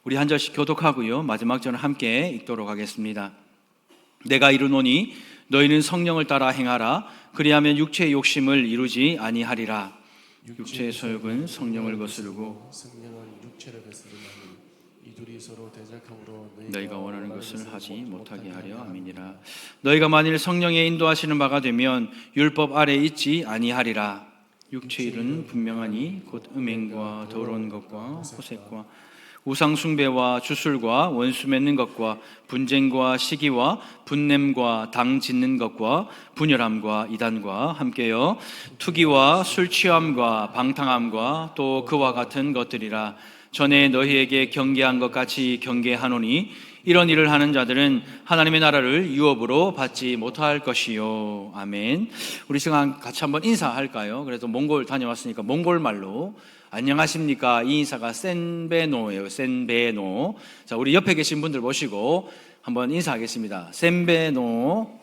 우리 한 절씩 교독하고요, 마지막 절은 함께 읽도록 하겠습니다. 내가 이르노니 너희는 성령을 따라 행하라. 그리하면 육체의 욕심을 이루지 아니하리라. 육체의 소욕은 성령을 거스르고 성령은 육체를 거스르나니 이둘이 서로 대적함으로 너희가 원하는 것을 하지 못하게 하려 함이니라. 너희가 만일 성령의 인도하시는 바가 되면 율법 아래 있지 아니하리라. 육체의 일은 분명하니 곧 음행과 더러운 것과 호색과 우상 숭배와 주술과 원수 맺는 것과 분쟁과 시기와 분냄과 당 짓는 것과 분열함과 이단과 함께요 투기와 술 취함과 방탕함과 또 그와 같은 것들이라. 전에 너희에게 경계한 것 같이 경계하노니 이런 일을 하는 자들은 하나님의 나라를 유업으로 받지 못할 것이요. 아멘. 우리 시간 같이 한번 인사할까요? 그래도 몽골 다녀왔으니까 몽골 말로 안녕하십니까? 이 인사가 센베노예요. 센베노. 자, 우리 옆에 계신 분들 모시고 한번 인사하겠습니다. 센베노.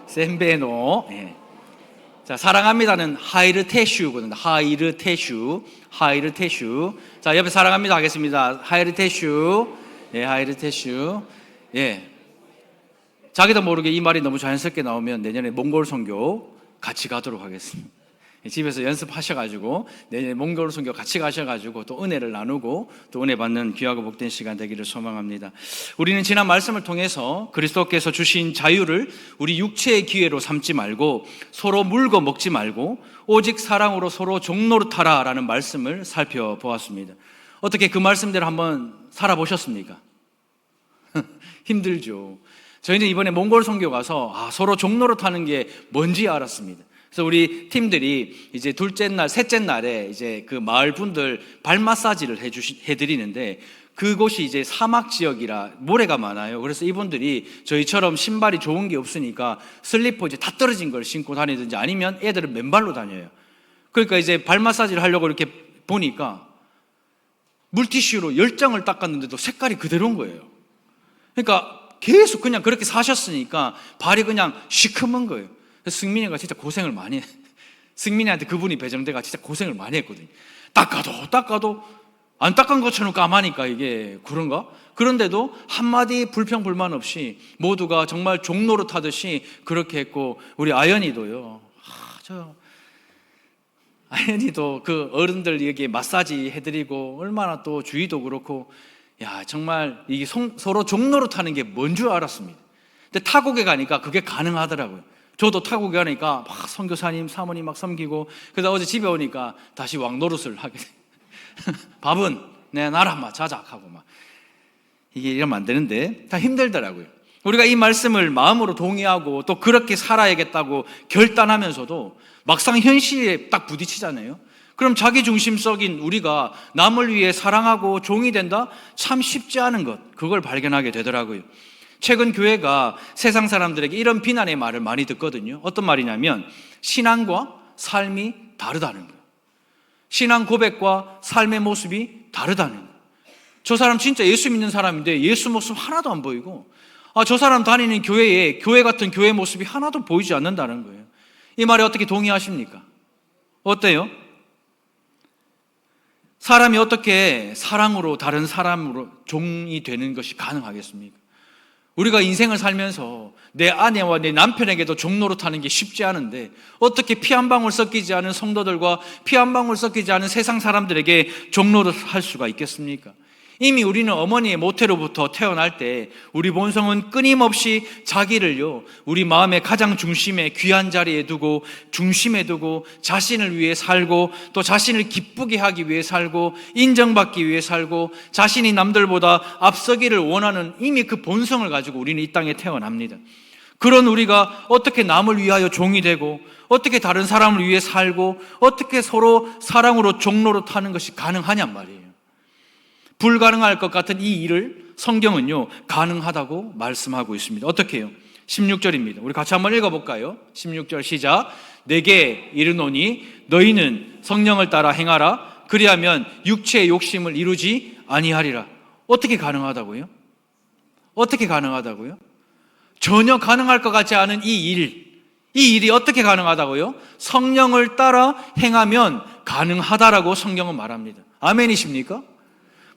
센베노. 네. 자, 사랑합니다는 하이르테슈거든요. 하이르테슈. 하이르테슈. 자, 옆에 사랑합니다 하겠습니다. 하이르테슈. 예, 하이르테슈. 예. 자기도 모르게 이 말이 너무 자연스럽게 나오면 내년에 몽골 선교 같이 가도록 하겠습니다. 집에서 연습하셔가지고 내년에 몽골 선교 같이 가셔가지고 또 은혜를 나누고 또 은혜 받는 귀하고 복된 시간 되기를 소망합니다. 우리는 지난 말씀을 통해서 그리스도께서 주신 자유를 우리 육체의 기회로 삼지 말고 서로 물고 먹지 말고 오직 사랑으로 서로 종노릇하라라는 말씀을 살펴보았습니다. 어떻게 그 말씀대로 한번 살아보셨습니까? 힘들죠. 저희는 이번에 몽골 선교 가서 서로 종노릇하는 게 뭔지 알았습니다. 그래서 우리 팀들이 이제 둘째 날, 셋째 날에 이제 그 마을 분들 발 마사지를 해드리는데 그곳이 이제 사막 지역이라 모래가 많아요. 그래서 이분들이 저희처럼 신발이 좋은 게 없으니까 슬리퍼 이제 다 떨어진 걸 신고 다니든지 아니면 애들은 맨발로 다녀요. 그러니까 이제 발 마사지를 하려고 이렇게 보니까 물티슈로 10장을 닦았는데도 색깔이 그대로인 거예요. 그러니까 계속 그냥 그렇게 사셨으니까 발이 그냥 시커먼 거예요. 그래서 승민이가 진짜 고생을 많이 해. 승민이한테 그분이 배정돼가 진짜 고생을 많이 했거든요. 닦아도 안 닦은 것처럼 까마니까 이게 그런가? 그런데도 한마디 불평불만 없이 모두가 정말 종노릇하듯이 그렇게 했고, 우리 아연이도요. 아연이도 그 어른들 여기 마사지 해드리고 얼마나 또 주의도 그렇고, 야 정말 이게 서로 종노릇하는 게 뭔 줄 알았습니다. 근데 타국에 가니까 그게 가능하더라고요. 저도 타국에 가니까 막 선교사님, 사모님 막 섬기고, 그래서 어제 집에 오니까 다시 왕노릇을 하게 돼. 밥은 내 나라만 자작하고 막 이게 이러면 안 되는데 다 힘들더라고요. 우리가 이 말씀을 마음으로 동의하고 또 그렇게 살아야겠다고 결단하면서도 막상 현실에 딱 부딪히잖아요. 그럼 자기중심적인 우리가 남을 위해 사랑하고 종이 된다? 참 쉽지 않은 것, 그걸 발견하게 되더라고요. 최근 교회가 세상 사람들에게 이런 비난의 말을 많이 듣거든요. 어떤 말이냐면 신앙과 삶이 다르다는 거예요. 신앙 고백과 삶의 모습이 다르다는 거예요. 저 사람 진짜 예수 믿는 사람인데 예수 모습 하나도 안 보이고, 저 사람 다니는 교회에 교회 같은 교회 모습이 하나도 보이지 않는다는 거예요. 이 말에 어떻게 동의하십니까? 어때요? 사람이 어떻게 사랑으로 다른 사람으로 종이 되는 것이 가능하겠습니까? 우리가 인생을 살면서 내 아내와 내 남편에게도 종노릇하는 게 쉽지 않은데 어떻게 피 한 방울 섞이지 않은 성도들과 피 한 방울 섞이지 않은 세상 사람들에게 종노릇할 수가 있겠습니까? 이미 우리는 어머니의 모태로부터 태어날 때 우리 본성은 끊임없이 자기를요, 우리 마음의 가장 중심에 귀한 자리에 두고 중심에 두고 자신을 위해 살고 또 자신을 기쁘게 하기 위해 살고 인정받기 위해 살고 자신이 남들보다 앞서기를 원하는 이미 그 본성을 가지고 우리는 이 땅에 태어납니다. 그런 우리가 어떻게 남을 위하여 종이 되고 어떻게 다른 사람을 위해 살고 어떻게 서로 사랑으로 종노릇하는 것이 가능하냔 말이에요. 불가능할 것 같은 이 일을 성경은요 가능하다고 말씀하고 있습니다. 어떻게 해요? 16절입니다. 우리 같이 한번 읽어볼까요? 16절 시작. 내게 이르노니 너희는 성령을 따라 행하라. 그리하면 육체의 욕심을 이루지 아니하리라. 어떻게 가능하다고요? 어떻게 가능하다고요? 전혀 가능할 것 같지 않은 이 일이 어떻게 가능하다고요? 성령을 따라 행하면 가능하다라고 성경은 말합니다. 아멘이십니까?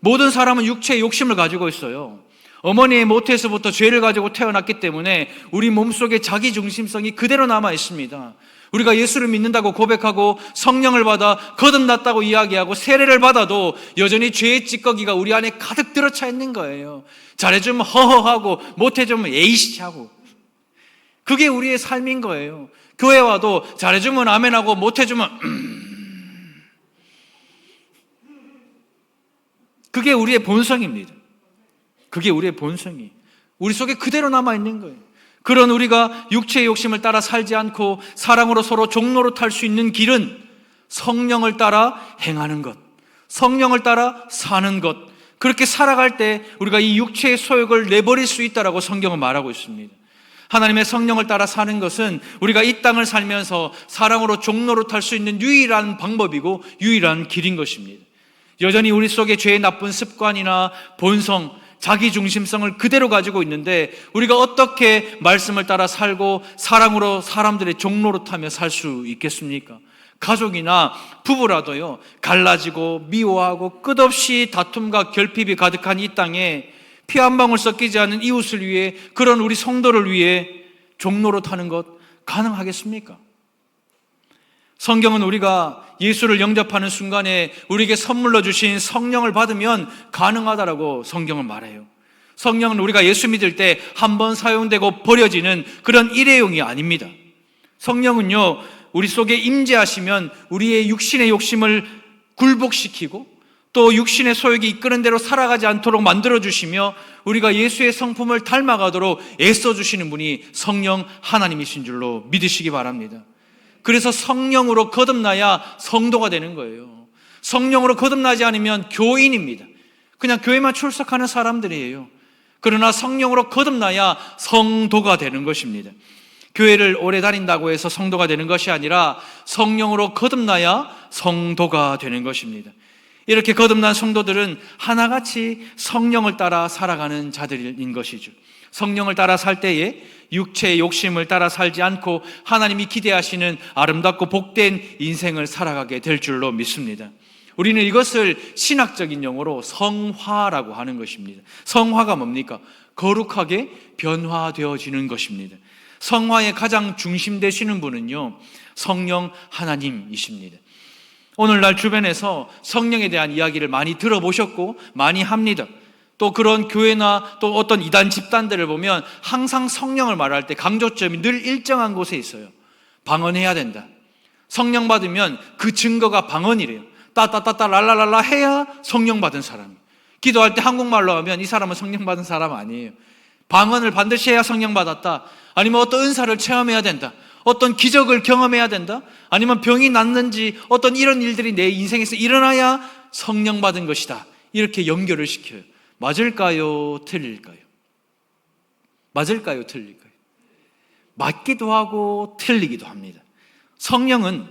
모든 사람은 육체의 욕심을 가지고 있어요. 어머니의 모태에서부터 죄를 가지고 태어났기 때문에 우리 몸속에 자기 중심성이 그대로 남아 있습니다. 우리가 예수를 믿는다고 고백하고 성령을 받아 거듭났다고 이야기하고 세례를 받아도 여전히 죄의 찌꺼기가 우리 안에 가득 들어차 있는 거예요. 잘해주면 허허하고 못해주면 에이씨 하고. 그게 우리의 삶인 거예요. 교회 와도 잘해주면 아멘하고 못해주면 그게 우리의 본성입니다. 그게 우리의 본성이 우리 속에 그대로 남아있는 거예요. 그런 우리가 육체의 욕심을 따라 살지 않고 사랑으로 서로 종노릇할 수 있는 길은 성령을 따라 행하는 것, 성령을 따라 사는 것. 그렇게 살아갈 때 우리가 이 육체의 소욕을 내버릴 수 있다라고 성경은 말하고 있습니다. 하나님의 성령을 따라 사는 것은 우리가 이 땅을 살면서 사랑으로 종노릇할 수 있는 유일한 방법이고 유일한 길인 것입니다. 여전히 우리 속에 죄의 나쁜 습관이나 본성, 자기 중심성을 그대로 가지고 있는데 우리가 어떻게 말씀을 따라 살고 사랑으로 사람들의 종노릇하며 살 수 있겠습니까? 가족이나 부부라도요, 갈라지고 미워하고 끝없이 다툼과 결핍이 가득한 이 땅에 피 한 방울 섞이지 않은 이웃을 위해, 그런 우리 성도를 위해 종노릇하는 것 가능하겠습니까? 성경은 우리가 예수를 영접하는 순간에 우리에게 선물로 주신 성령을 받으면 가능하다라고 성경은 말해요. 성령은 우리가 예수 믿을 때 한 번 사용되고 버려지는 그런 일회용이 아닙니다. 성령은요, 우리 속에 임재하시면 우리의 육신의 욕심을 굴복시키고 또 육신의 소욕이 이끄는 대로 살아가지 않도록 만들어주시며 우리가 예수의 성품을 닮아가도록 애써주시는 분이 성령 하나님이신 줄로 믿으시기 바랍니다. 그래서 성령으로 거듭나야 성도가 되는 거예요. 성령으로 거듭나지 않으면 교인입니다. 그냥 교회만 출석하는 사람들이에요. 그러나 성령으로 거듭나야 성도가 되는 것입니다. 교회를 오래 다닌다고 해서 성도가 되는 것이 아니라 성령으로 거듭나야 성도가 되는 것입니다. 이렇게 거듭난 성도들은 하나같이 성령을 따라 살아가는 자들인 것이죠. 성령을 따라 살 때에 육체의 욕심을 따라 살지 않고 하나님이 기대하시는 아름답고 복된 인생을 살아가게 될 줄로 믿습니다. 우리는 이것을 신학적인 용어로 성화라고 하는 것입니다. 성화가 뭡니까? 거룩하게 변화되어지는 것입니다. 성화의 가장 중심 되시는 분은요, 성령 하나님이십니다. 오늘날 주변에서 성령에 대한 이야기를 많이 들어보셨고 많이 합니다. 또 그런 교회나 또 어떤 이단 집단들을 보면 항상 성령을 말할 때 강조점이 늘 일정한 곳에 있어요. 방언해야 된다. 성령 받으면 그 증거가 방언이래요. 따따따따 랄랄랄라 해야 성령 받은 사람. 기도할 때 한국말로 하면 이 사람은 성령 받은 사람 아니에요. 방언을 반드시 해야 성령 받았다. 아니면 어떤 은사를 체험해야 된다. 어떤 기적을 경험해야 된다. 아니면 병이 낫는지 어떤 이런 일들이 내 인생에서 일어나야 성령 받은 것이다. 이렇게 연결을 시켜요. 맞을까요? 틀릴까요? 맞을까요? 틀릴까요? 맞기도 하고 틀리기도 합니다. 성령은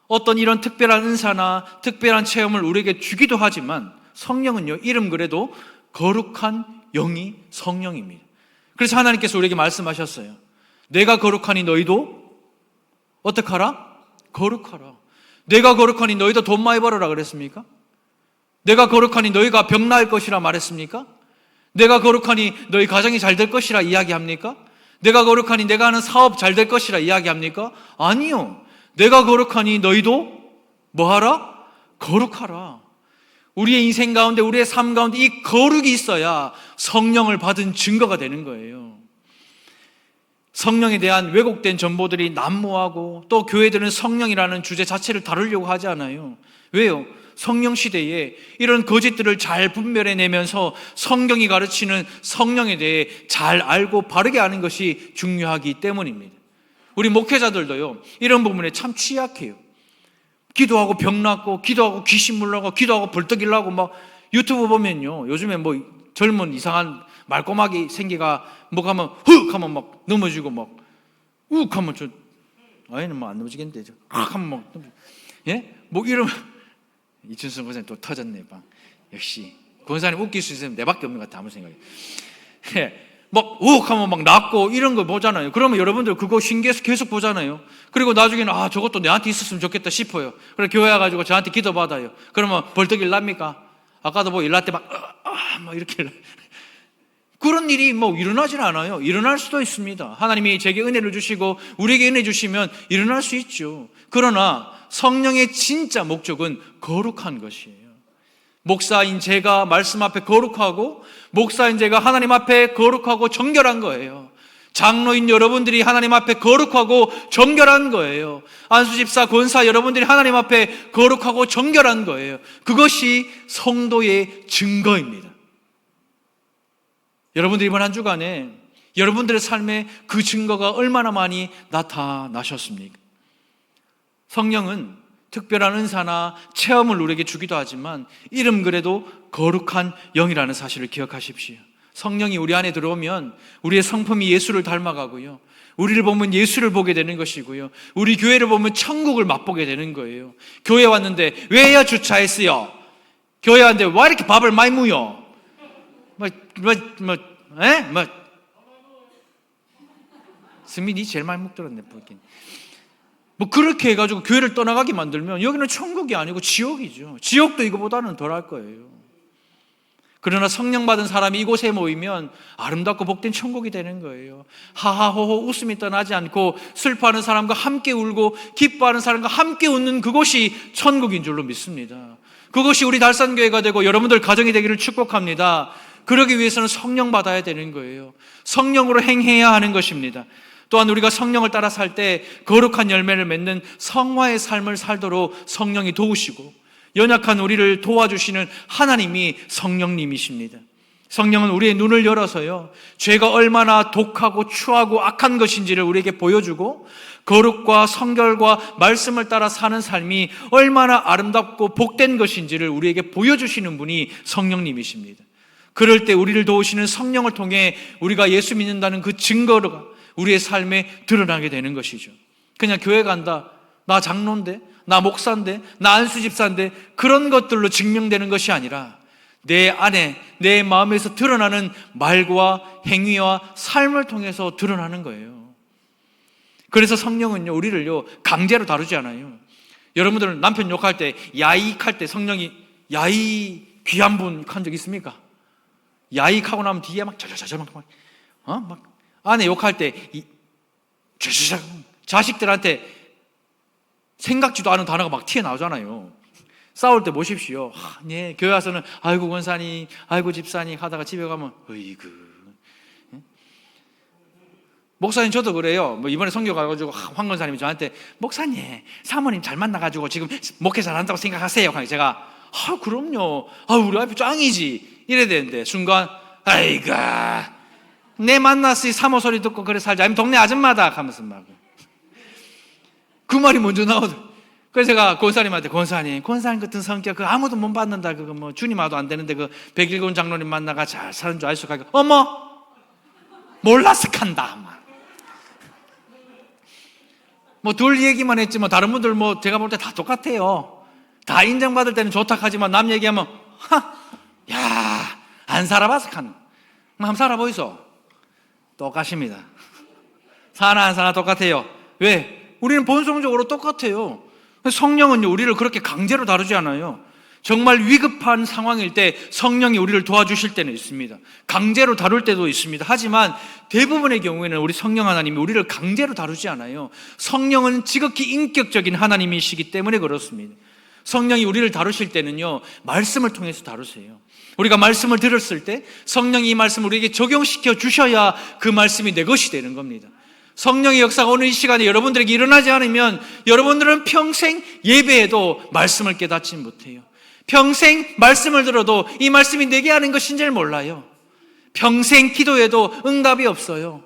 어떤 이런 특별한 은사나 특별한 체험을 우리에게 주기도 하지만 성령은요, 이름 그래도 거룩한 영이 성령입니다. 그래서 하나님께서 우리에게 말씀하셨어요. 내가 거룩하니 너희도 어떡하라? 거룩하라. 내가 거룩하니 너희도 돈 많이 벌어라 그랬습니까? 내가 거룩하니 너희가 병 나을 것이라 말했습니까? 내가 거룩하니 너희 가정이 잘 될 것이라 이야기합니까? 내가 거룩하니 내가 하는 사업 잘 될 것이라 이야기합니까? 아니요. 내가 거룩하니 너희도 뭐하라? 거룩하라. 우리의 인생 가운데, 우리의 삶 가운데 이 거룩이 있어야 성령을 받은 증거가 되는 거예요. 성령에 대한 왜곡된 정보들이 난무하고 또 교회들은 성령이라는 주제 자체를 다루려고 하지 않아요. 왜요? 성령 시대에 이런 거짓들을 잘 분별해내면서 성경이 가르치는 성령에 대해 잘 알고 바르게 아는 것이 중요하기 때문입니다. 우리 목회자들도요, 이런 부분에 참 취약해요. 기도하고 병 낫고, 기도하고 귀신 물러가고, 기도하고 벌떡 일어나고, 막 유튜브 보면요, 요즘에 뭐 젊은 이상한 말꼬마기 생기가 뭐 하면 훅 하면 막 넘어지고 막 욱 하면 저 아이는 뭐 안 넘어지겠는데 저 하면 막 예? 뭐 이러면 이춘선 권사님 또 터졌네 방. 역시 권사님 웃길 수 있으면 내밖에 없는 것 같아 아무 생각이. 예. 막 욱 하면 막 낫고 이런 거 보잖아요. 그러면 여러분들 그거 신기해서 계속 보잖아요. 그리고 나중에는 아 저것도 내한테 있었으면 좋겠다 싶어요. 그래서 교회 와가지고 저한테 기도받아요. 그러면 벌떡 일납니까? 아까도 뭐 일날 때 막 뭐 이렇게 그런 일이 뭐 일어나질 않아요. 일어날 수도 있습니다. 하나님이 제게 은혜를 주시고 우리에게 은혜 주시면 일어날 수 있죠. 그러나 성령의 진짜 목적은 거룩한 것이에요. 목사인 제가 말씀 앞에 거룩하고, 목사인 제가 하나님 앞에 거룩하고 정결한 거예요. 장로인 여러분들이 하나님 앞에 거룩하고 정결한 거예요. 안수집사, 권사 여러분들이 하나님 앞에 거룩하고 정결한 거예요. 그것이 성도의 증거입니다. 여러분들 이번 한 주간에 여러분들의 삶에 그 증거가 얼마나 많이 나타나셨습니까? 성령은 특별한 은사나 체험을 우리에게 주기도 하지만 이름 그래도 거룩한 영이라는 사실을 기억하십시오. 성령이 우리 안에 들어오면 우리의 성품이 예수를 닮아가고요, 우리를 보면 예수를 보게 되는 것이고요, 우리 교회를 보면 천국을 맛보게 되는 거예요. 교회 왔는데 왜야 주차했어요? 교회 왔는데 왜 이렇게 밥을 많이 무요? 승민이 제일 많이 먹더랬네 보긴. 뭐 그렇게 해가지고 교회를 떠나가게 만들면 여기는 천국이 아니고 지옥이죠. 지옥도 이거보다는 덜할 거예요. 그러나 성령 받은 사람이 이곳에 모이면 아름답고 복된 천국이 되는 거예요. 하하호호 웃음이 떠나지 않고 슬퍼하는 사람과 함께 울고 기뻐하는 사람과 함께 웃는 그곳이 천국인 줄로 믿습니다. 그것이 우리 달산교회가 되고 여러분들 가정이 되기를 축복합니다. 그러기 위해서는 성령 받아야 되는 거예요. 성령으로 행해야 하는 것입니다. 또한 우리가 성령을 따라 살 때 거룩한 열매를 맺는 성화의 삶을 살도록 성령이 도우시고, 연약한 우리를 도와주시는 하나님이 성령님이십니다. 성령은 우리의 눈을 열어서요, 죄가 얼마나 독하고 추하고 악한 것인지를 우리에게 보여주고, 거룩과 성결과 말씀을 따라 사는 삶이 얼마나 아름답고 복된 것인지를 우리에게 보여주시는 분이 성령님이십니다. 그럴 때 우리를 도우시는 성령을 통해 우리가 예수 믿는다는 그 증거가 우리의 삶에 드러나게 되는 것이죠. 그냥 교회 간다, 나 장로인데, 나 목사인데, 나 안수집사인데, 그런 것들로 증명되는 것이 아니라 내 안에, 내 마음에서 드러나는 말과 행위와 삶을 통해서 드러나는 거예요. 그래서 성령은요, 우리를요 강제로 다루지 않아요. 여러분들은 남편 욕할 때, 야익할 때 성령이 야이 귀한 분 한 적 있습니까? 야익하고 나면 뒤에 막 저저저저 막 아내 욕할 때 저저저 자식들한테 생각지도 않은 단어가 막 튀어나오잖아요. 싸울 때 보십시오. 네, 교회 와서는 아이고 권사님, 아이고 집사님 하다가 집에 가면 어이구. 목사님 저도 그래요. 뭐 이번에 선교 가가지고 황 권사님이 저한테 목사님, 사모님 잘 만나가지고 지금 목회 잘한다고 생각하세요. 제가 그럼요. 우리 와이프 짱이지. 이래야 되는데 순간 아이고 내 만났으니 사모 소리 듣고 그래 살자. 아니면 동네 아줌마다 하면서 막 그 말이 먼저 나오더라고요. 그래서 제가 권사님한테 권사님 같은 성격 그 아무도 못 받는다. 그거 뭐 주님 와도 안 되는데 그 백일군 장로님 만나가 잘 사는 줄 알수 있고 어머 몰라서 간다. 뭐 둘 얘기만 했지 뭐 다른 분들 뭐 제가 볼 때 다 똑같아요. 다 인정받을 때는 좋다 하지만 남 얘기하면 야 안 살아봐서 간. 한번 살아보이소. 똑같습니다. 사나 안 사나 똑같아요. 왜? 우리는 본성적으로 똑같아요. 성령은요 우리를 그렇게 강제로 다루지 않아요. 정말 위급한 상황일 때 성령이 우리를 도와주실 때는 있습니다. 강제로 다룰 때도 있습니다. 하지만 대부분의 경우에는 우리 성령 하나님이 우리를 강제로 다루지 않아요. 성령은 지극히 인격적인 하나님이시기 때문에 그렇습니다. 성령이 우리를 다루실 때는요 말씀을 통해서 다루세요. 우리가 말씀을 들었을 때 성령이 이 말씀을 우리에게 적용시켜 주셔야 그 말씀이 내 것이 되는 겁니다. 성령의 역사가 오늘 이 시간에 여러분들에게 일어나지 않으면 여러분들은 평생 예배에도 말씀을 깨닫지 못해요. 평생 말씀을 들어도 이 말씀이 내게 하는 것인지를 몰라요. 평생 기도해도 응답이 없어요.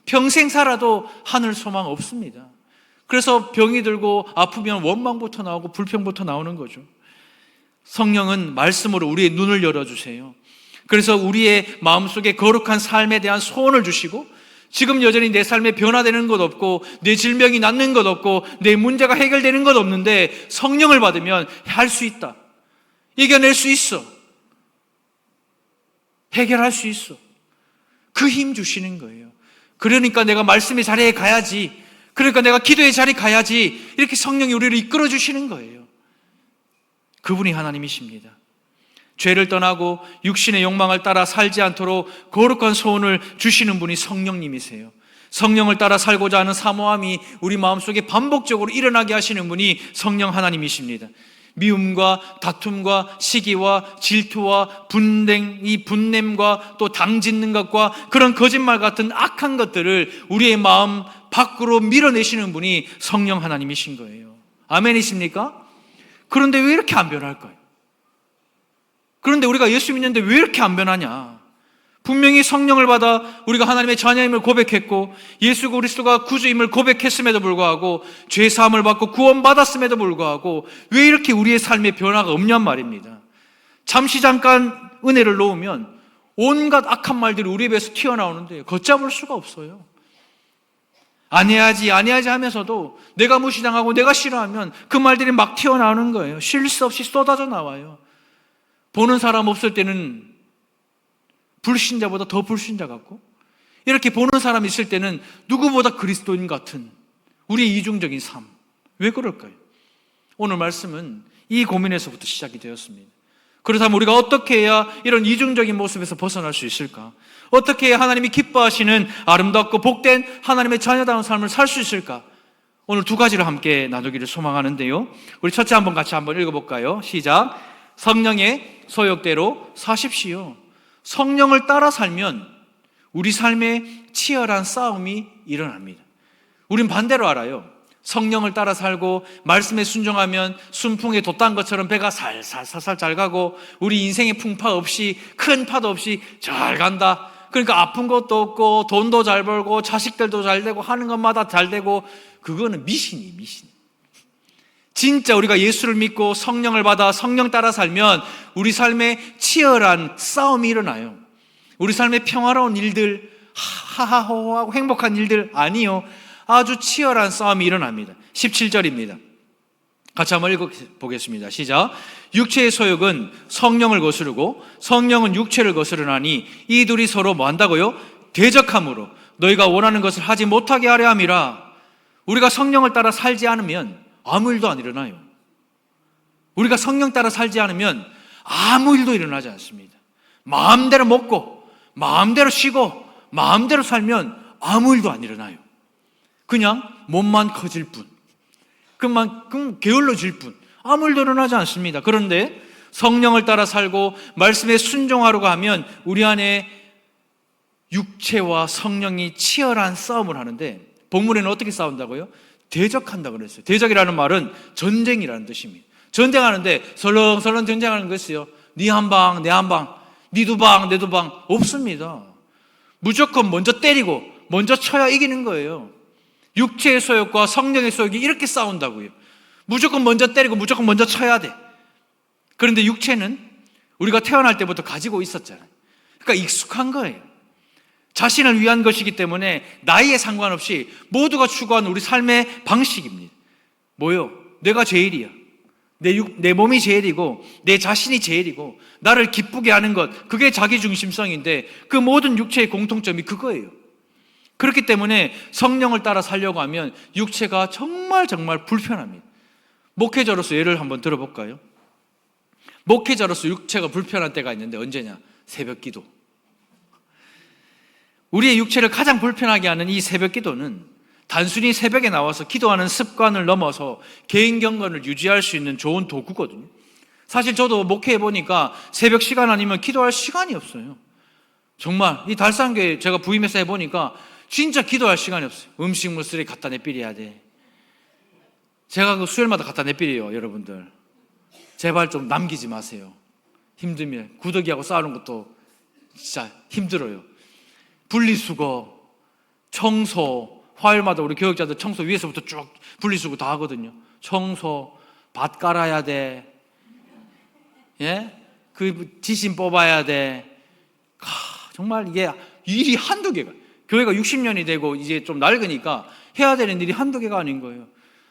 평생 살아도 하늘 소망 없습니다. 그래서 병이 들고 아프면 원망부터 나오고 불평부터 나오는 거죠. 성령은 말씀으로 우리의 눈을 열어주세요. 그래서 우리의 마음속에 거룩한 삶에 대한 소원을 주시고 지금 여전히 내 삶에 변화되는 것 없고 내 질병이 낫는 것 없고 내 문제가 해결되는 것 없는데 성령을 받으면 할 수 있다. 이겨낼 수 있어. 해결할 수 있어. 그 힘 주시는 거예요. 그러니까 내가 말씀의 자리에 가야지. 그러니까 내가 기도의 자리에 가야지. 이렇게 성령이 우리를 이끌어 주시는 거예요. 그분이 하나님이십니다. 죄를 떠나고 육신의 욕망을 따라 살지 않도록 거룩한 소원을 주시는 분이 성령님이세요. 성령을 따라 살고자 하는 사모함이 우리 마음속에 반복적으로 일어나게 하시는 분이 성령 하나님이십니다. 미움과 다툼과 시기와 질투와 분냉, 이 분냄과 또 당짓는 것과 그런 거짓말 같은 악한 것들을 우리의 마음 밖으로 밀어내시는 분이 성령 하나님이신 거예요. 아멘이십니까? 그런데 왜 이렇게 안 변할까요? 그런데 우리가 예수 믿는데 왜 이렇게 안 변하냐? 분명히 성령을 받아 우리가 하나님의 자녀임을 고백했고 예수 그리스도가 구주임을 고백했음에도 불구하고 죄사함을 받고 구원받았음에도 불구하고 왜 이렇게 우리의 삶에 변화가 없냔 말입니다. 잠시 잠깐 은혜를 놓으면 온갖 악한 말들이 우리 입에서 튀어나오는데 걷잡을 수가 없어요. 안 해야지 하면서도 내가 무시당하고 내가 싫어하면 그 말들이 막 튀어나오는 거예요. 쉴 새 없이 쏟아져 나와요. 보는 사람 없을 때는 불신자보다 더 불신자 같고, 이렇게 보는 사람이 있을 때는 누구보다 그리스도인 같은 우리의 이중적인 삶. 왜 그럴까요? 오늘 말씀은 이 고민에서부터 시작이 되었습니다. 그렇다면 우리가 어떻게 해야 이런 이중적인 모습에서 벗어날 수 있을까? 어떻게 해야 하나님이 기뻐하시는 아름답고 복된 하나님의 자녀다운 삶을 살 수 있을까? 오늘 두 가지를 함께 나누기를 소망하는데요. 우리 첫째 같이 한번 읽어볼까요? 시작. 성령의 소욕대로 사십시오. 성령을 따라 살면 우리 삶에 치열한 싸움이 일어납니다. 우린 반대로 알아요. 성령을 따라 살고 말씀에 순종하면 순풍에 돛단 것처럼 배가 살살살살 잘 가고 우리 인생에 풍파 없이 큰 파도 없이 잘 간다. 그러니까 아픈 것도 없고 돈도 잘 벌고 자식들도 잘 되고 하는 것마다 잘 되고, 그거는 미신. 진짜 우리가 예수를 믿고 성령을 받아 성령 따라 살면 우리 삶에 치열한 싸움이 일어나요. 우리 삶에 평화로운 일들, 하하호호하고 행복한 일들 아니요. 아주 치열한 싸움이 일어납니다. 17절입니다. 같이 한번 읽어보겠습니다. 시작. 육체의 소욕은 성령을 거스르고 성령은 육체를 거스르나니 이 둘이 서로 뭐 한다고요? 대적함으로 너희가 원하는 것을 하지 못하게 하려 함이라. 우리가 성령을 따라 살지 않으면 아무 일도 안 일어나요. 우리가 성령 따라 살지 않으면 아무 일도 일어나지 않습니다. 마음대로 먹고 마음대로 쉬고 마음대로 살면 아무 일도 안 일어나요. 그냥 몸만 커질 뿐, 그만큼 게을러질 뿐, 아무 일도 일어나지 않습니다. 그런데 성령을 따라 살고 말씀에 순종하려고 하면 우리 안에 육체와 성령이 치열한 싸움을 하는데, 본문에는 어떻게 싸운다고요? 대적한다고 그랬어요. 대적이라는 말은 전쟁이라는 뜻입니다. 전쟁하는데 설렁설렁 전쟁하는 것이요. 네 한 방, 내 한 방, 네 두 방, 내 두 방 없습니다. 무조건 먼저 때리고 먼저 쳐야 이기는 거예요. 육체의 소욕과 성령의 소욕이 이렇게 싸운다고요. 무조건 먼저 때리고 무조건 먼저 쳐야 돼. 그런데 육체는 우리가 태어날 때부터 가지고 있었잖아요. 그러니까 익숙한 거예요. 자신을 위한 것이기 때문에 나이에 상관없이 모두가 추구하는 우리 삶의 방식입니다. 뭐요? 내가 제일이야. 내 몸이 제일이고 내 자신이 제일이고 나를 기쁘게 하는 것, 그게 자기중심성인데 그 모든 육체의 공통점이 그거예요. 그렇기 때문에 성령을 따라 살려고 하면 육체가 정말 불편합니다. 목회자로서 예를 한번 들어볼까요? 목회자로서 육체가 불편한 때가 있는데 언제냐? 새벽 기도. 우리의 육체를 가장 불편하게 하는 이 새벽 기도는 단순히 새벽에 나와서 기도하는 습관을 넘어서 개인 경건을 유지할 수 있는 좋은 도구거든요. 사실 저도 목회해 보니까 새벽 시간 아니면 기도할 시간이 없어요. 정말 이 달산교회 제가 부임해서 해보니까 진짜 기도할 시간이 없어요. 음식물 쓰레기 갖다 내버려야 돼. 제가 그 수요일마다 갖다 내버려요. 여러분들 제발 좀 남기지 마세요. 힘들면 구더기하고 싸우는 것도 진짜 힘들어요. 분리수거, 청소, 화요일마다 우리 교육자들 청소 위에서부터 쭉 분리수거 다 하거든요. 청소, 밭 깔아야 돼. 예? 그 지신 뽑아야 돼. 정말 이게 일이 한두 개가, 교회가 60년이 되고 이제 좀 낡으니까 해야 되는 일이 한두 개가 아닌 거예요.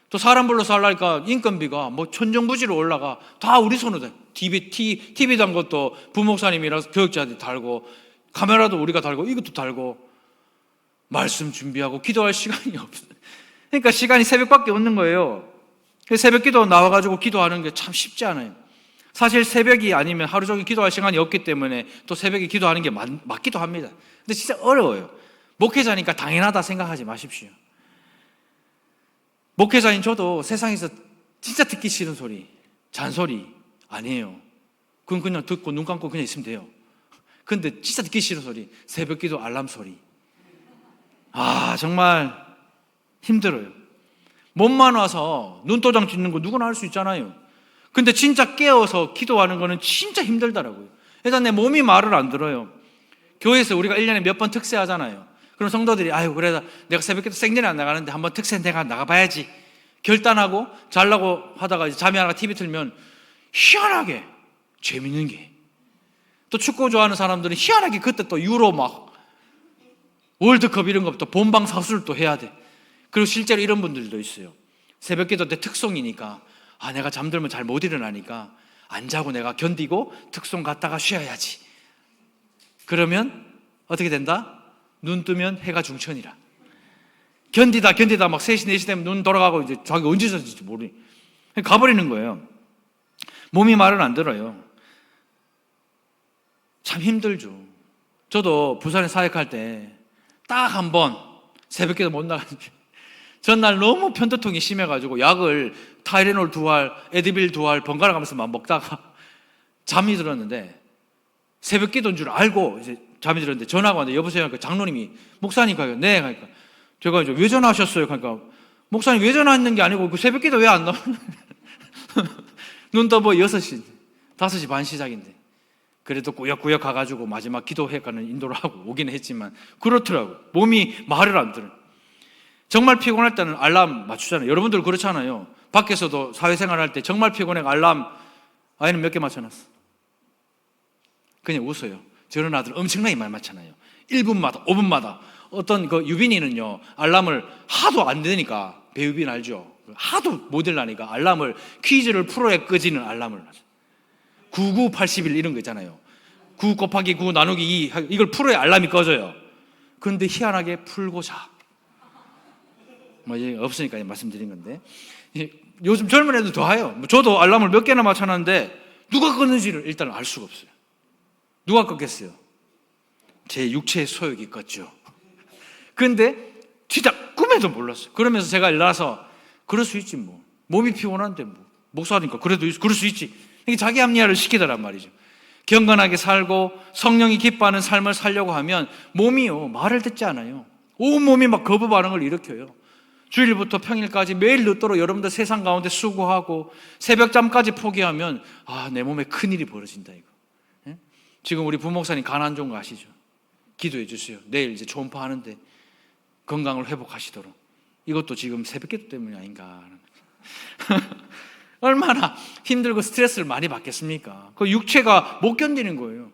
또 사람 불러서 하려니까 인건비가 뭐 천정부지로 올라가. 다 우리 손으로 돼. TV 단 것도 부목사님이라서 교육자들이 달고, 카메라도 우리가 달고, 이것도 달고, 말씀 준비하고 기도할 시간이 없어요. 그러니까 시간이 새벽밖에 없는 거예요. 새벽 기도 나와가지고 기도하는 게 참 쉽지 않아요. 사실 새벽이 아니면 하루 종일 기도할 시간이 없기 때문에 또 새벽에 기도하는 게 맞기도 합니다. 근데 진짜 어려워요. 목회자니까 당연하다 생각하지 마십시오. 목회자인 저도 세상에서 진짜 듣기 싫은 소리, 잔소리 아니에요. 그건 그냥 듣고 눈 감고 그냥 있으면 돼요. 근데 진짜 듣기 싫은 소리, 새벽 기도 알람 소리. 정말 힘들어요. 몸만 와서 눈도장 찍는 거 누구나 할 수 있잖아요. 근데 진짜 깨어서 기도하는 거는 진짜 힘들더라고요. 일단 내 몸이 말을 안 들어요. 교회에서 우리가 1년에 몇 번 특세 하잖아요. 그럼 성도들이 그래 내가 새벽기도 생전에 안 나가는데 한번 특세 내가 나가봐야지 결단하고 자려고 하다가 이제 잠이 안 와서 TV 틀면 희한하게 재밌는 게, 또 축구 좋아하는 사람들은 희한하게 그때 또 유로 막 월드컵 이런 것부터 본방 사수를 또 해야 돼. 그리고 실제로 이런 분들도 있어요. 새벽기도 때 특송이니까 내가 잠들면 잘 못 일어나니까 안 자고 내가 견디고 특송 갔다가 쉬어야지. 그러면 어떻게 된다? 눈 뜨면 해가 중천이라. 견디다 막 3시 4시 되면 눈 돌아가고 이제 자기 언제 잤을지 모르니 가버리는 거예요. 몸이 말을 안 들어요. 참 힘들죠. 저도 부산에 사역할 때 딱 한 번 새벽기도 못 나갔는데 전날 너무 편두통이 심해가지고 약을 타이레놀 2알, 에드빌 2알 번갈아 가면서 막 먹다가 잠이 들었는데, 새벽기도인 줄 알고 이제 잠이 들었는데 전화가 왔는데 여보세요 하니까 장로님이 목사님 가요. 네. 그러니까 제가 이제 왜 전화하셨어요? 그러니까 목사님 왜 전화했는 게 아니고 그 새벽기도 왜 안 나와? 눈 떠보 6시, 5시 반 시작인데 그래도 꾸역꾸역 가가지고 마지막 기도회관을 인도를 하고 오긴 했지만 그렇더라고. 몸이 말을 안 들어요. 정말 피곤할 때는 알람 맞추잖아요. 여러분들 그렇잖아요. 밖에서도 사회생활 할 때 정말 피곤해 알람 아이는 몇 개 맞춰놨어? 그냥 웃어요. 저런 아들 엄청나게 많이 맞잖아요. 1분마다 5분마다. 어떤 그 유빈이는요 알람을 하도 안 되니까, 배유빈 알죠? 하도 못 일어나니까 알람을 퀴즈를 풀어야 끄지는 알람을 9981 이런 거 있잖아요. 9 곱하기 9 나누기 2 이걸 풀어야 알람이 꺼져요. 그런데 희한하게 풀고 자. 이제 없으니까 말씀드린 건데, 요즘 젊은 애들 더 해요. 저도 알람을 몇 개나 맞춰놨는데 누가 껐는지를 일단 알 수가 없어요. 누가 껐겠어요? 제 육체의 소욕이 껐죠. 근데 진짜 꿈에도 몰랐어요. 그러면서 제가 일어나서 그럴 수 있지 뭐, 몸이 피곤한데 뭐 목사니까 그래도 그럴 수 있지, 이게 자기 합리화를 시키더란 말이죠. 경건하게 살고 성령이 기뻐하는 삶을 살려고 하면 몸이요 말을 듣지 않아요. 온몸이 막 거부 반응을 일으켜요. 주일부터 평일까지 매일 늦도록 여러분들 세상 가운데 수고하고 새벽잠까지 포기하면 내 몸에 큰일이 벌어진다 이거. 예? 지금 우리 부목사님 가난 좋은 거 아시죠? 기도해 주세요. 내일 이제 초음파 하는데 건강을 회복하시도록. 이것도 지금 새벽기도 때문이 아닌가. 얼마나 힘들고 스트레스를 많이 받겠습니까? 그 육체가 못 견디는 거예요.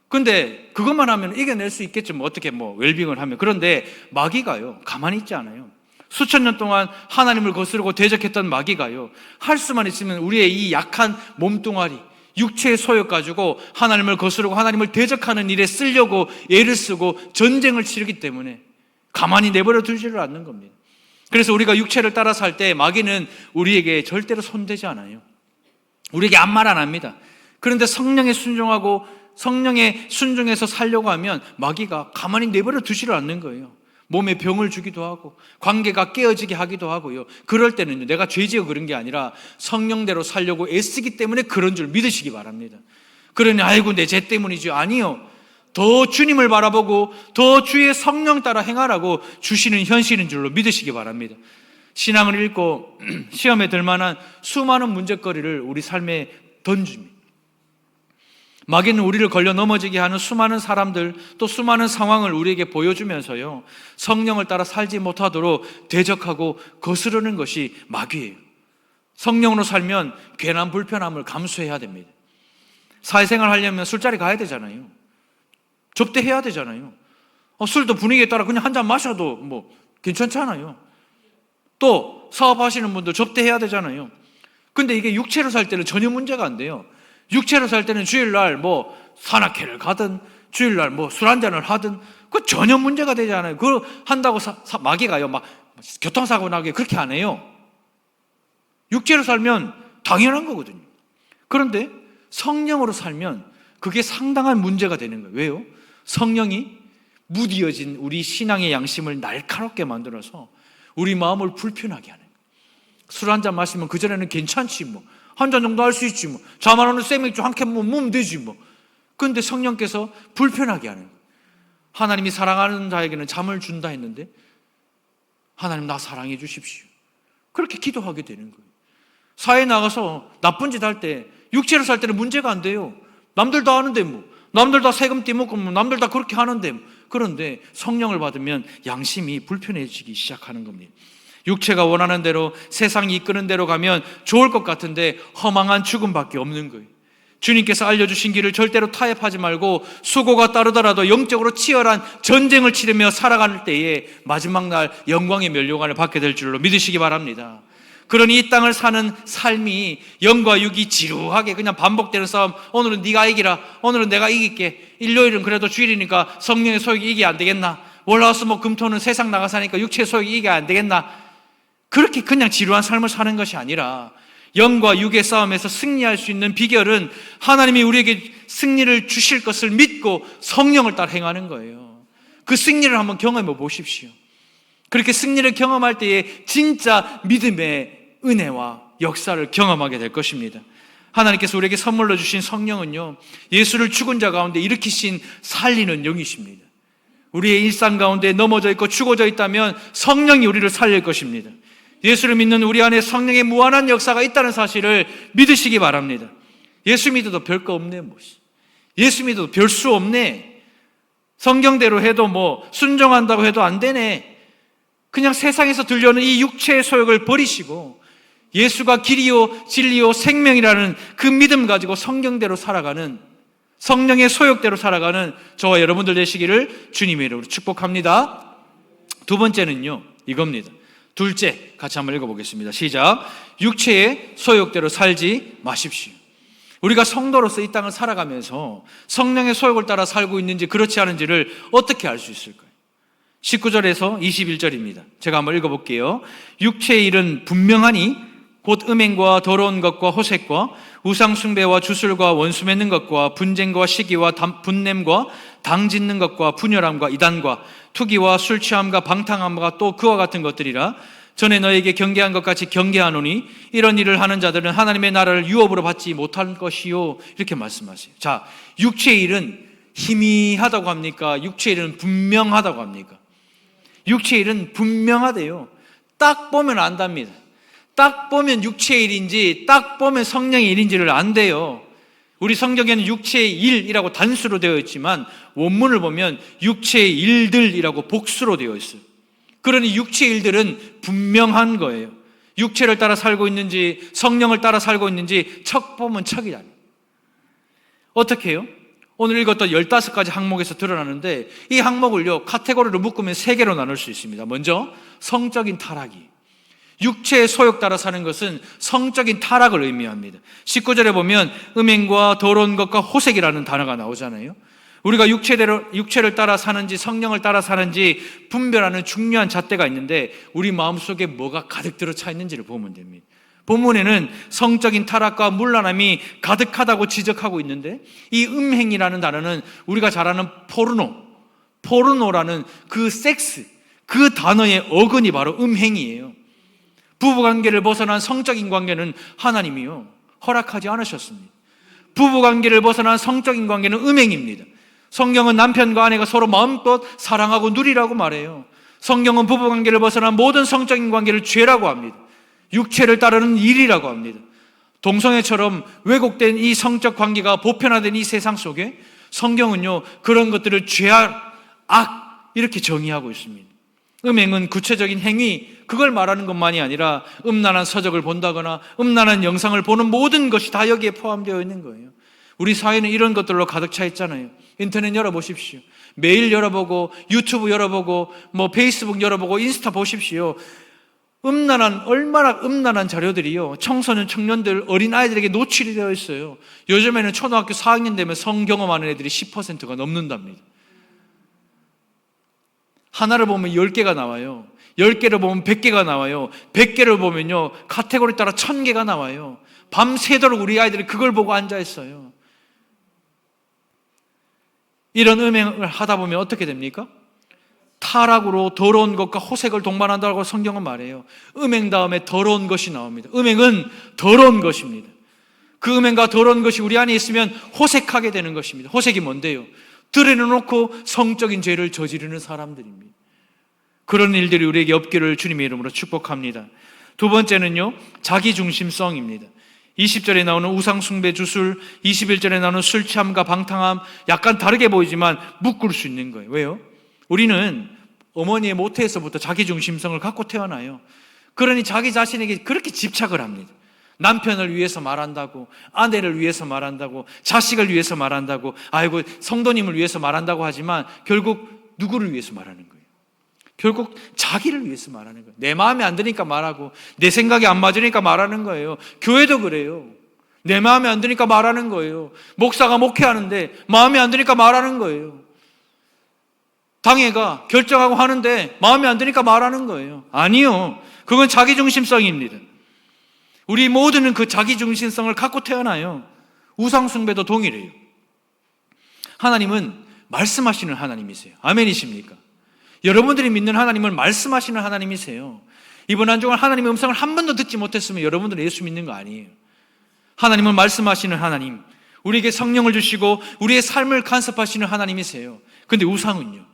근데 그것만 하면 이겨낼 수 있겠죠. 뭐 어떻게 웰빙을 하면. 그런데 마귀가요 가만히 있지 않아요. 수천 년 동안 하나님을 거스르고 대적했던 마귀가요 할 수만 있으면 우리의 이 약한 몸뚱아리, 육체의 소욕 가지고 하나님을 거스르고 하나님을 대적하는 일에 쓰려고 애를 쓰고 전쟁을 치르기 때문에 가만히 내버려 두지를 않는 겁니다. 그래서 우리가 육체를 따라 살 때 마귀는 우리에게 절대로 손대지 않아요. 우리에게 아무 말 안 합니다. 그런데 성령에 순종하고 성령에 순종해서 살려고 하면 마귀가 가만히 내버려 두지를 않는 거예요. 몸에 병을 주기도 하고 관계가 깨어지게 하기도 하고요. 그럴 때는 내가 죄지어 그런 게 아니라 성령대로 살려고 애쓰기 때문에 그런 줄 믿으시기 바랍니다. 그러니 아이고 내 죄 때문이죠. 아니요. 더 주님을 바라보고 더 주의 성령 따라 행하라고 주시는 현실인 줄로 믿으시기 바랍니다. 신앙을 읽고 시험에 들 만한 수많은 문제거리를 우리 삶에 던집니다. 마귀는 우리를 걸려 넘어지게 하는 수많은 사람들, 또 수많은 상황을 우리에게 보여주면서요 성령을 따라 살지 못하도록 대적하고 거스르는 것이 마귀예요. 성령으로 살면 괜한 불편함을 감수해야 됩니다. 사회생활 하려면 술자리 가야 되잖아요. 접대해야 되잖아요. 술도 분위기에 따라 그냥 한 잔 마셔도 뭐 괜찮잖아요. 또 사업하시는 분들 접대해야 되잖아요. 근데 이게 육체로 살 때는 전혀 문제가 안 돼요. 육체로 살 때는 주일날 산악회를 가든 주일날 술 한잔을 하든 그 전혀 문제가 되지 않아요. 그걸 한다고 마귀가요 막 교통사고 나게 그렇게 안 해요. 육체로 살면 당연한 거거든요. 그런데 성령으로 살면 그게 상당한 문제가 되는 거예요. 왜요? 성령이 무디어진 우리 신앙의 양심을 날카롭게 만들어서 우리 마음을 불편하게 하는 거예요. 술 한 잔 마시면 그전에는 괜찮지 뭐. 한 잔 정도 할 수 있지 뭐. 잠 안 오는 생맥주 한 캔 먹으면 되지 뭐. 그런데 성령께서 불편하게 하는 거예요. 하나님이 사랑하는 자에게는 잠을 준다 했는데 하나님 나 사랑해 주십시오. 그렇게 기도하게 되는 거예요. 사회에 나가서 나쁜 짓 할 때 육체로 살 때는 문제가 안 돼요. 남들 다 하는데 뭐. 남들 다 세금 떼먹고 뭐. 남들 다 그렇게 하는데 뭐. 그런데 성령을 받으면 양심이 불편해지기 시작하는 겁니다. 육체가 원하는 대로 세상이 이끄는 대로 가면 좋을 것 같은데 허망한 죽음밖에 없는 거예요. 주님께서 알려주신 길을 절대로 타협하지 말고 수고가 따르더라도 영적으로 치열한 전쟁을 치르며 살아갈 때에 마지막 날 영광의 멸류관을 받게 될 줄로 믿으시기 바랍니다. 그러니 이 땅을 사는 삶이 영과 육이 지루하게 그냥 반복되는 싸움, 오늘은 네가 이기라, 오늘은 내가 이길게, 일요일은 그래도 주일이니까 성령의 소욕이 이게 안 되겠나, 월화수목 금토는 세상 나가 사니까 육체의 소욕이 이게 안 되겠나, 그렇게 그냥 지루한 삶을 사는 것이 아니라 영과 육의 싸움에서 승리할 수 있는 비결은 하나님이 우리에게 승리를 주실 것을 믿고 성령을 따라 행하는 거예요. 그 승리를 한번 경험해 보십시오. 그렇게 승리를 경험할 때에 진짜 믿음의 은혜와 역사를 경험하게 될 것입니다. 하나님께서 우리에게 선물로 주신 성령은요, 예수를 죽은 자 가운데 일으키신 살리는 영이십니다. 우리의 일상 가운데 넘어져 있고 죽어져 있다면 성령이 우리를 살릴 것입니다. 예수를 믿는 우리 안에 성령의 무한한 역사가 있다는 사실을 믿으시기 바랍니다. 예수 믿어도 별거 없네. 예수 믿어도 별 수 없네. 성경대로 해도 뭐 순종한다고 해도 안 되네. 그냥 세상에서 들려오는 이 육체의 소욕을 버리시고 예수가 길이요 진리요 생명이라는 그 믿음 가지고 성경대로 살아가는, 성령의 소욕대로 살아가는 저와 여러분들 되시기를 주님의 이름으로 축복합니다. 두 번째는요, 이겁니다. 둘째, 같이 한번 읽어보겠습니다. 시작. 육체의 소욕대로 살지 마십시오. 우리가 성도로서 이 땅을 살아가면서 성령의 소욕을 따라 살고 있는지 그렇지 않은지를 어떻게 알 수 있을까요? 19절에서 21절입니다. 제가 한번 읽어볼게요. 육체의 일은 분명하니 곧 음행과 더러운 것과 호색과 우상숭배와 주술과 원수 맺는 것과 분쟁과 시기와 분냄과 당 짓는 것과 분열함과 이단과 투기와 술 취함과 방탕함과 또 그와 같은 것들이라. 전에 너에게 경계한 것 같이 경계하노니 이런 일을 하는 자들은 하나님의 나라를 유업으로 받지 못할 것이요. 이렇게 말씀하세요. 자, 육체의 일은 희미하다고 합니까? 육체의 일은 분명하다고 합니까? 육체의 일은 분명하대요. 딱 보면 안답니다. 딱 보면 육체의 일인지 딱 보면 성령의 일인지를 안돼요. 우리 성경에는 육체의 일이라고 단수로 되어 있지만 원문을 보면 육체의 일들이라고 복수로 되어 있어요. 그러니 육체의 일들은 분명한 거예요. 육체를 따라 살고 있는지 성령을 따라 살고 있는지 척 보면 척이다. 어떻게 해요? 오늘 읽었던 15가지 항목에서 드러나는데 이 항목을요, 카테고리로 묶으면 3개로 나눌 수 있습니다. 먼저 성적인 타락이, 육체의 소욕 따라 사는 것은 성적인 타락을 의미합니다. 19절에 보면 음행과 더러운 것과 호색이라는 단어가 나오잖아요. 우리가 육체를 따라 사는지 성령을 따라 사는지 분별하는 중요한 잣대가 있는데 우리 마음속에 뭐가 가득 들어차 있는지를 보면 됩니다. 본문에는 성적인 타락과 문란함이 가득하다고 지적하고 있는데 이 음행이라는 단어는 우리가 잘 아는 포르노라는 그 섹스, 그 단어의 어근이 바로 음행이에요. 부부관계를 벗어난 성적인 관계는 하나님이요 허락하지 않으셨습니다. 부부관계를 벗어난 성적인 관계는 음행입니다. 성경은 남편과 아내가 서로 마음껏 사랑하고 누리라고 말해요. 성경은 부부관계를 벗어난 모든 성적인 관계를 죄라고 합니다. 육체를 따르는 일이라고 합니다. 동성애처럼 왜곡된 이 성적 관계가 보편화된 이 세상 속에 성경은요 그런 것들을 죄악, 악 이렇게 정의하고 있습니다. 음행은 구체적인 행위, 그걸 말하는 것만이 아니라 음란한 서적을 본다거나 음란한 영상을 보는 모든 것이 다 여기에 포함되어 있는 거예요. 우리 사회는 이런 것들로 가득 차 있잖아요. 인터넷 열어보십시오. 메일 열어보고 유튜브 열어보고 뭐 페이스북 열어보고 인스타 보십시오. 얼마나 음란한 자료들이요 청소년, 청년들, 어린아이들에게 노출이 되어 있어요. 요즘에는 초등학교 4학년 되면 성경험하는 애들이 10%가 넘는답니다. 하나를 보면 10개가 나와요. 10개를 보면 100개가 나와요. 100개를 보면요 카테고리 따라 1000개가 나와요. 밤새도록 우리 아이들이 그걸 보고 앉아 있어요. 이런 음행을 하다 보면 어떻게 됩니까? 타락으로 더러운 것과 호색을 동반한다고 성경은 말해요. 음행 다음에 더러운 것이 나옵니다. 음행은 더러운 것입니다. 그 음행과 더러운 것이 우리 안에 있으면 호색하게 되는 것입니다. 호색이 뭔데요? 드러내놓고 성적인 죄를 저지르는 사람들입니다. 그런 일들이 우리에게 없기를 주님의 이름으로 축복합니다. 두 번째는요, 자기중심성입니다. 20절에 나오는 우상숭배 주술, 21절에 나오는 술 취함과 방탕함, 약간 다르게 보이지만 묶을 수 있는 거예요. 왜요? 우리는 어머니의 모태에서부터 자기중심성을 갖고 태어나요. 그러니 자기 자신에게 그렇게 집착을 합니다. 남편을 위해서 말한다고, 아내를 위해서 말한다고, 자식을 위해서 말한다고, 아이고 성도님을 위해서 말한다고 하지만 결국 누구를 위해서 말하는 거예요? 결국 자기를 위해서 말하는 거예요. 내 마음에 안 드니까 말하고, 내 생각이 안 맞으니까 말하는 거예요. 교회도 그래요. 내 마음에 안 드니까 말하는 거예요. 목사가 목회하는데 마음에 안 드니까 말하는 거예요. 당회가 결정하고 하는데 마음에 안 드니까 말하는 거예요. 아니요, 그건 자기중심성입니다. 우리 모두는 그 자기중심성을 갖고 태어나요. 우상숭배도 동일해요. 하나님은 말씀하시는 하나님이세요. 아멘이십니까? 여러분들이 믿는 하나님은 말씀하시는 하나님이세요. 이번 한 주간 하나님의 음성을 한 번도 듣지 못했으면 여러분들은 예수 믿는 거 아니에요. 하나님은 말씀하시는 하나님, 우리에게 성령을 주시고 우리의 삶을 간섭하시는 하나님이세요. 근데 우상은요?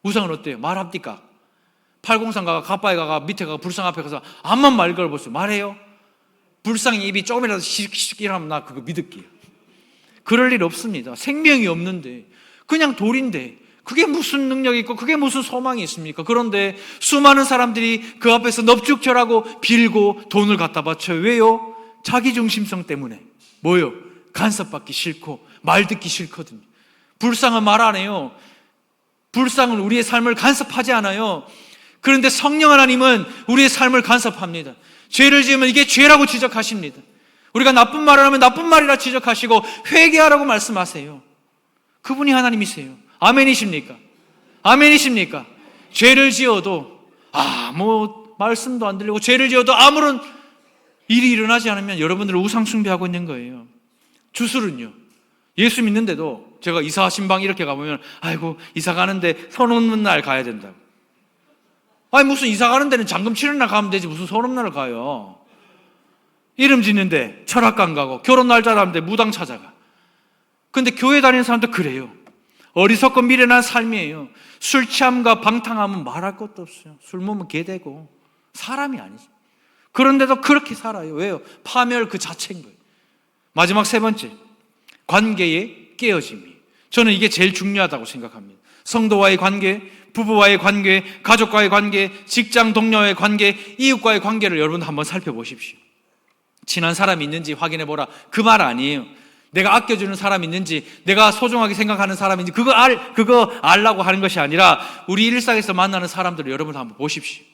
우상은 어때요? 말합니까? 팔공산 가가 가빠에 가가 밑에 가가 불상 앞에 가서 암만 말 걸어보세요. 말해요? 불상이 입이 조금이라도 시익시익 이러면 나 그거 믿을게요. 그럴 일 없습니다. 생명이 없는데, 그냥 돌인데 그게 무슨 능력이 있고 그게 무슨 소망이 있습니까? 그런데 수많은 사람들이 그 앞에서 넙죽절하고 빌고 돈을 갖다 바쳐요. 왜요? 자기중심성 때문에. 뭐요? 간섭받기 싫고 말 듣기 싫거든요. 불상은 말 안 해요. 불상은 우리의 삶을 간섭하지 않아요. 그런데 성령 하나님은 우리의 삶을 간섭합니다. 죄를 지으면 이게 죄라고 지적하십니다. 우리가 나쁜 말을 하면 나쁜 말이라 지적하시고 회개하라고 말씀하세요. 그분이 하나님이세요. 아멘이십니까? 아멘이십니까? 죄를 지어도 말씀도 안 들리고 죄를 지어도 아무런 일이 일어나지 않으면 여러분들은 우상숭배하고 있는 거예요. 주술은요, 예수 믿는데도 제가 이사 신방 이렇게 가보면 아이고 이사 가는데 선 없는 날 가야 된다고. 아니 무슨 이사 가는 데는 잔금 치는 날 가면 되지 무슨 선 없는 날 가요. 이름 짓는데 철학관 가고 결혼 날짜 하는데 무당 찾아가. 근데 교회 다니는 사람도 그래요. 어리석고 미련한 삶이에요. 술 취함과 방탕함은 말할 것도 없어요. 술 먹으면 개되고 사람이 아니죠. 그런데도 그렇게 살아요. 왜요? 파멸 그 자체인 거예요. 마지막 세 번째, 관계의 깨어짐이. 저는 이게 제일 중요하다고 생각합니다. 성도와의 관계, 부부와의 관계, 가족과의 관계, 직장 동료와의 관계, 이웃과의 관계를 여러분 한번 살펴보십시오. 친한 사람이 있는지 확인해보라. 그 말 아니에요. 내가 아껴주는 사람이 있는지, 내가 소중하게 생각하는 사람이 있는지 그거 알라고 하는 것이 아니라 우리 일상에서 만나는 사람들을 여러분 한번 보십시오.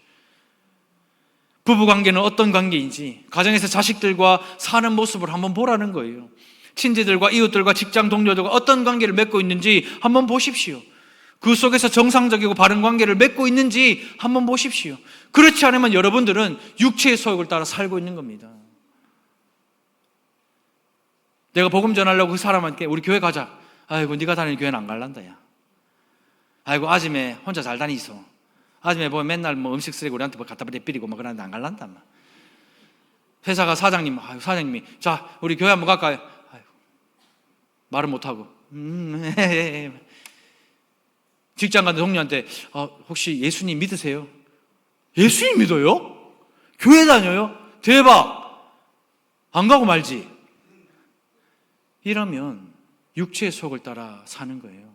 부부관계는 어떤 관계인지, 가정에서 자식들과 사는 모습을 한번 보라는 거예요. 친지들과 이웃들과 직장 동료들과 어떤 관계를 맺고 있는지 한번 보십시오. 그 속에서 정상적이고 바른 관계를 맺고 있는지 한번 보십시오. 그렇지 않으면 여러분들은 육체의 소욕을 따라 살고 있는 겁니다. 내가 복음 전하려고 그 사람한테 우리 교회 가자. 아이고 네가 다니는 교회는 안 갈란다 야. 아이고 아침에 혼자 잘 다니소. 아침에 보면 맨날 뭐 음식 쓰레기 우리한테 뭐 갖다 버리고 막 그러는데 안 갈란다. 회사가 사장님이 자 우리 교회 한번 갈까요? 아이고, 말을 못하고 직장 가는 동료한테 혹시 예수님 믿으세요? 예수님 믿어요? 교회 다녀요? 대박! 안 가고 말지. 이러면 육체의 속을 따라 사는 거예요.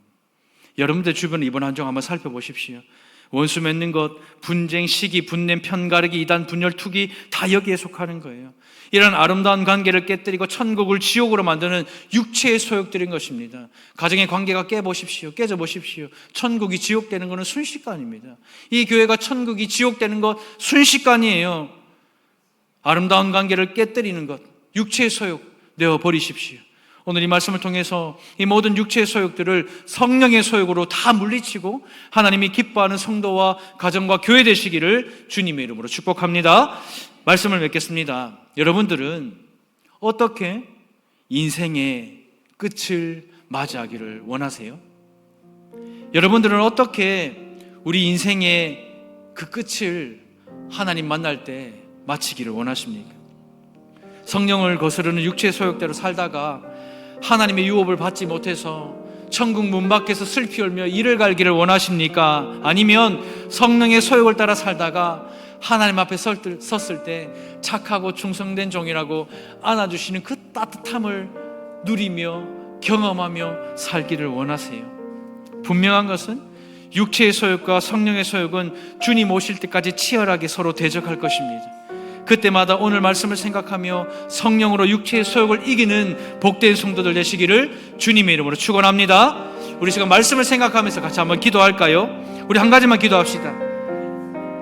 여러분들 주변에 이번 한 주 한번 살펴보십시오. 원수 맺는 것, 분쟁, 시기, 분냄, 편가르기, 이단, 분열, 투기 다 여기에 속하는 거예요. 이런 아름다운 관계를 깨뜨리고 천국을 지옥으로 만드는 육체의 소욕들인 것입니다. 가정의 관계가 깨져보십시오. 천국이 지옥되는 것은 순식간입니다. 이 교회가 천국이 지옥되는 것 순식간이에요. 아름다운 관계를 깨뜨리는 것, 육체의 소욕 내어버리십시오. 오늘 이 말씀을 통해서 이 모든 육체의 소욕들을 성령의 소욕으로 다 물리치고 하나님이 기뻐하는 성도와 가정과 교회 되시기를 주님의 이름으로 축복합니다. 말씀을 맺겠습니다. 여러분들은 어떻게 인생의 끝을 맞이하기를 원하세요? 여러분들은 어떻게 우리 인생의 그 끝을 하나님 만날 때 마치기를 원하십니까? 성령을 거스르는 육체의 소욕대로 살다가 하나님의 유업을 받지 못해서 천국 문 밖에서 슬피 울며 이를 갈기를 원하십니까? 아니면 성령의 소욕을 따라 살다가 하나님 앞에 섰을 때 착하고 충성된 종이라고 안아주시는 그 따뜻함을 누리며 경험하며 살기를 원하세요? 분명한 것은 육체의 소욕과 성령의 소욕은 주님 오실 때까지 치열하게 서로 대적할 것입니다. 그때마다 오늘 말씀을 생각하며 성령으로 육체의 소욕을 이기는 복된 성도들 되시기를 주님의 이름으로 축원합니다. 우리 지금 말씀을 생각하면서 같이 한번 기도할까요? 우리 한 가지만 기도합시다.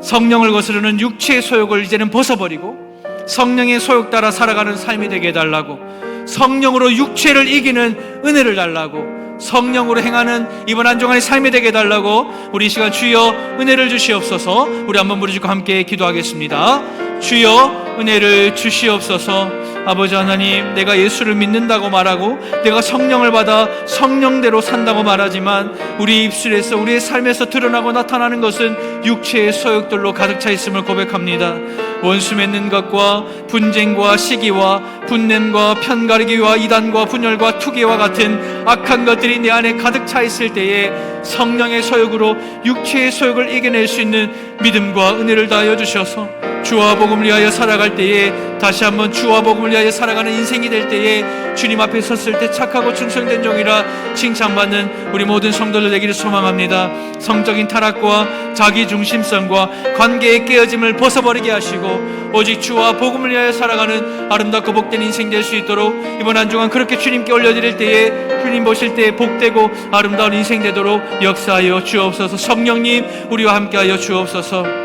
성령을 거스르는 육체의 소욕을 이제는 벗어버리고 성령의 소욕 따라 살아가는 삶이 되게 해달라고, 성령으로 육체를 이기는 은혜를 달라고, 성령으로 행하는 이번 한 주간의 삶이 되게 해달라고 우리 이 시간 주여 은혜를 주시옵소서. 우리 한번 부르짖고 함께 기도하겠습니다. 주여 은혜를 주시옵소서. 아버지 하나님, 내가 예수를 믿는다고 말하고 내가 성령을 받아 성령대로 산다고 말하지만 우리 입술에서 우리의 삶에서 드러나고 나타나는 것은 육체의 소욕들로 가득 차 있음을 고백합니다. 원수 맺는 것과 분쟁과 시기와 분냄과 편가르기와 이단과 분열과 투기와 같은 악한 것들이 내 안에 가득 차 있을 때에 성령의 소욕으로 육체의 소욕을 이겨낼 수 있는 믿음과 은혜를 다하여 주셔서 주와 복음을 위하여 살아갈 때에, 다시 한번 주와 복음을 위하여 살아가는 인생이 될 때에 주님 앞에 섰을 때 착하고 충성된 종이라 칭찬받는 우리 모든 성도들 되기를 소망합니다. 성적인 타락과 자기중심성과 관계의 깨어짐을 벗어버리게 하시고 오직 주와 복음을 위하여 살아가는 아름답고 복된 인생 될 수 있도록 이번 한 주간 그렇게 주님께 올려드릴 때에 주님 보실 때에 복되고 아름다운 인생 되도록 역사하여 주옵소서. 성령님 우리와 함께하여 주옵소서.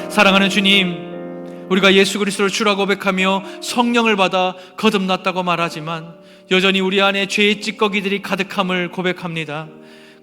사랑하는 주님, 우리가 예수 그리스도를 주라고 고백하며 성령을 받아 거듭났다고 말하지만 여전히 우리 안에 죄의 찌꺼기들이 가득함을 고백합니다.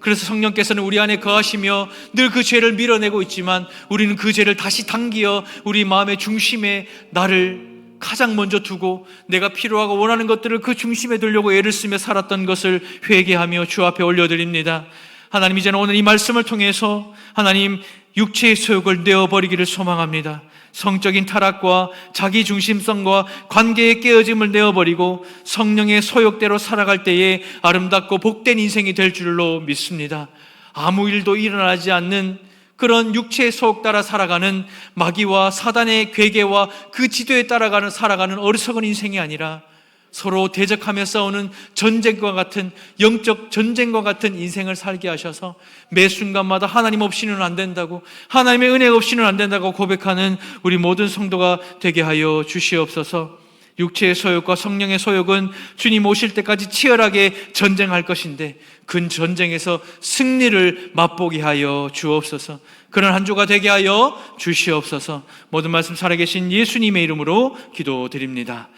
그래서 성령께서는 우리 안에 거하시며 늘 그 죄를 밀어내고 있지만 우리는 그 죄를 다시 당기어 우리 마음의 중심에 나를 가장 먼저 두고 내가 필요하고 원하는 것들을 그 중심에 두려고 애를 쓰며 살았던 것을 회개하며 주 앞에 올려드립니다. 하나님, 이제는 오늘 이 말씀을 통해서 하나님 육체의 소욕을 내어버리기를 소망합니다. 성적인 타락과 자기중심성과 관계의 깨어짐을 내어버리고 성령의 소욕대로 살아갈 때에 아름답고 복된 인생이 될 줄로 믿습니다. 아무 일도 일어나지 않는 그런 육체의 소욕 따라 살아가는 마귀와 사단의 괴계와 그 지도에 따라가는 살아가는 어리석은 인생이 아니라 서로 대적하며 싸우는 전쟁과 같은 영적 전쟁과 같은 인생을 살게 하셔서 매 순간마다 하나님 없이는 안 된다고, 하나님의 은혜 없이는 안 된다고 고백하는 우리 모든 성도가 되게 하여 주시옵소서. 육체의 소욕과 성령의 소욕은 주님 오실 때까지 치열하게 전쟁할 것인데 그 전쟁에서 승리를 맛보게 하여 주옵소서. 그런 한 주가 되게 하여 주시옵소서. 모든 말씀 살아계신 예수님의 이름으로 기도드립니다.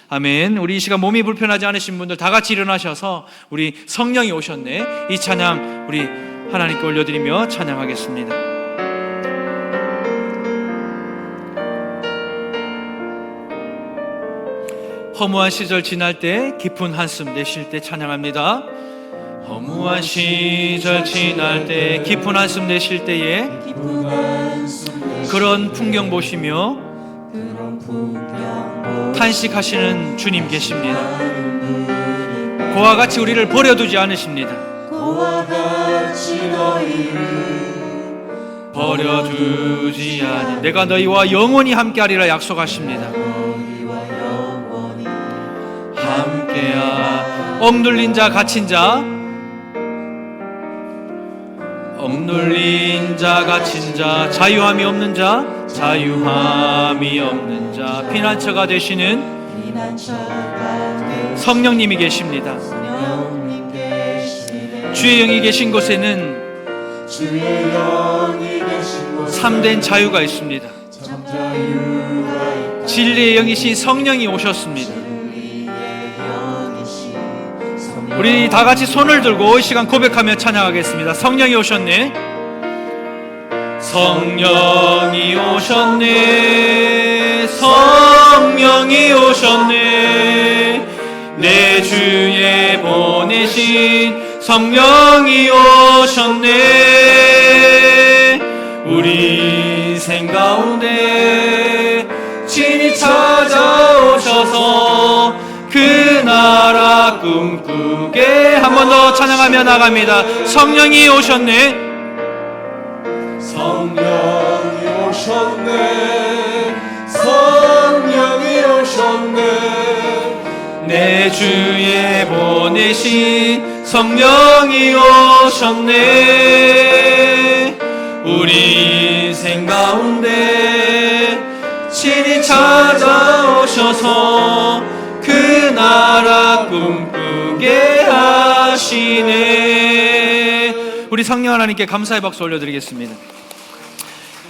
아멘. 우리 이 시간 몸이 불편하지 않으신 분들 다 같이 일어나셔서 우리 성령이 오셨네, 이 찬양 우리 하나님께 올려드리며 찬양하겠습니다. 허무한 시절 지날 때 깊은 한숨 내쉴 때 찬양합니다. 허무한 시절 지날 때 깊은 한숨 내쉴 때에 그런 풍경 보시며 탄식하시는 주님 계십니다. 그와 같이 우리를 버려두지 않으십니다. 버려두지 아니 내가 너희와 영원히 함께하리라 약속하십니다. 함께하 억눌린 자 갇힌 자, 억눌린 자 갇힌 자, 자유함이 없는 자, 자유함이 없는 자, 피난처가 되시는 성령님이 계십니다. 주의 영이 계신 곳에는 참된 자유가 있습니다. 진리의 영이신 성령이 오셨습니다. 우리 다 같이 손을 들고 이 시간 고백하며 찬양하겠습니다. 성령이 오셨네, 성령이 오셨네, 성령이 성령이 오셨네. 내 주에 보내신 성령이 오셨네. 우리 인생 가운데 친히 찾아오셔서 그 나라 꿈꾸게. 한 번 더 찬양하며 나갑니다. 성령이 오셨네. 성령이 오셨네. 성령이 오셨네. 내 주에 보내신 성령이 오셨네. 우리 인생 가운데 친히 찾아오셔서 그 나라 꿈꾸게 하시네. 우리 성령 하나님께 감사의 박수 올려드리겠습니다.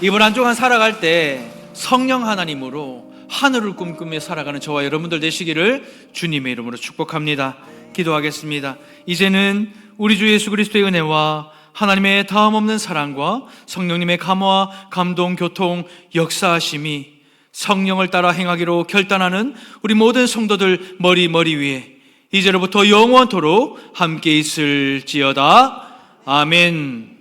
이번 한 주간 살아갈 때 성령 하나님으로 하늘을 꿈꾸며 살아가는 저와 여러분들 되시기를 주님의 이름으로 축복합니다. 기도하겠습니다. 이제는 우리 주 예수 그리스도의 은혜와 하나님의 다함없는 사랑과 성령님의 감화, 감동, 교통, 역사하심이 성령을 따라 행하기로 결단하는 우리 모든 성도들 머리 위에 이제로부터 영원토록 함께 있을지어다. 아멘.